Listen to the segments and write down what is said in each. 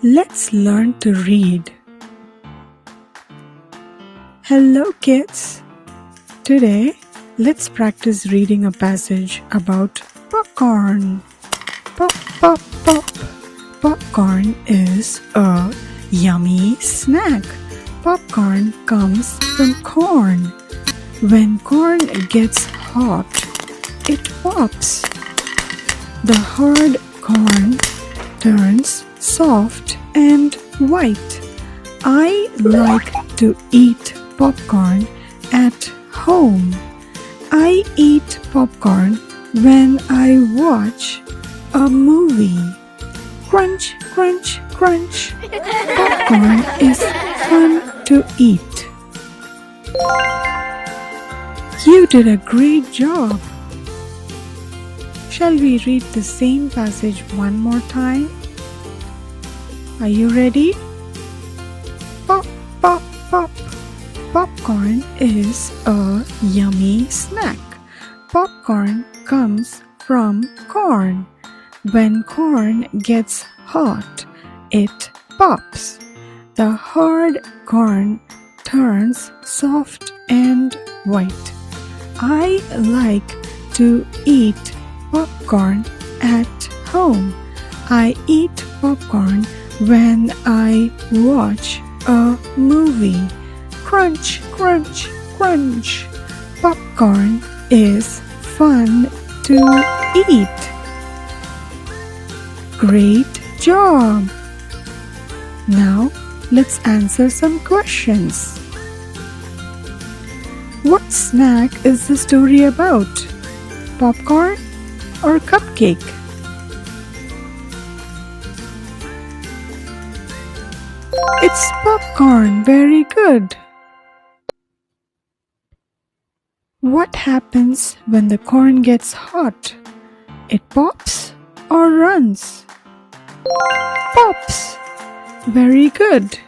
Let's learn to read. Hello kids! Today, let's practice reading a passage about popcorn. Pop, pop, pop. Popcorn is a yummy snack. Popcorn comes from corn. When corn gets hot, it pops. The hard corn turns soft and white. I like to eat popcorn at home. I eat popcorn when I watch a movie. Crunch, crunch, crunch. Popcorn is fun to eat. You did a great job. Shall we read the same passage one more time? Are you ready? Pop, pop, pop. Popcorn is a yummy snack. Popcorn comes from corn. When corn gets hot, it pops. The hard corn turns soft and white. I like to eat popcorn at home. I eat popcorn when I watch a movie. Crunch, crunch, crunch. Popcorn is fun to eat. Great job! Now, let's answer some questions. What snack is the story about? Popcorn or cupcake? It's popcorn. Very good. What happens when the corn gets hot? It pops or runs? Pops. Very good.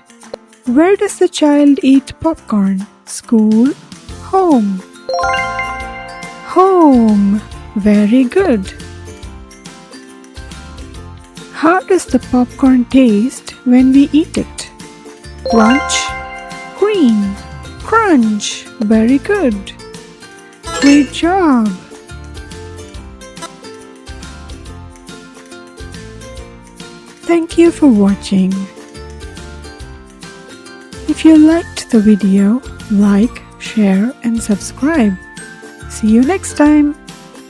Where does the child eat popcorn? School? Home? Home. Very good. How does the popcorn taste when we eat it? Crunch, cream, crunch. Very good. Great job. Thank you for watching. If you liked the video, like, share and subscribe. See you next time.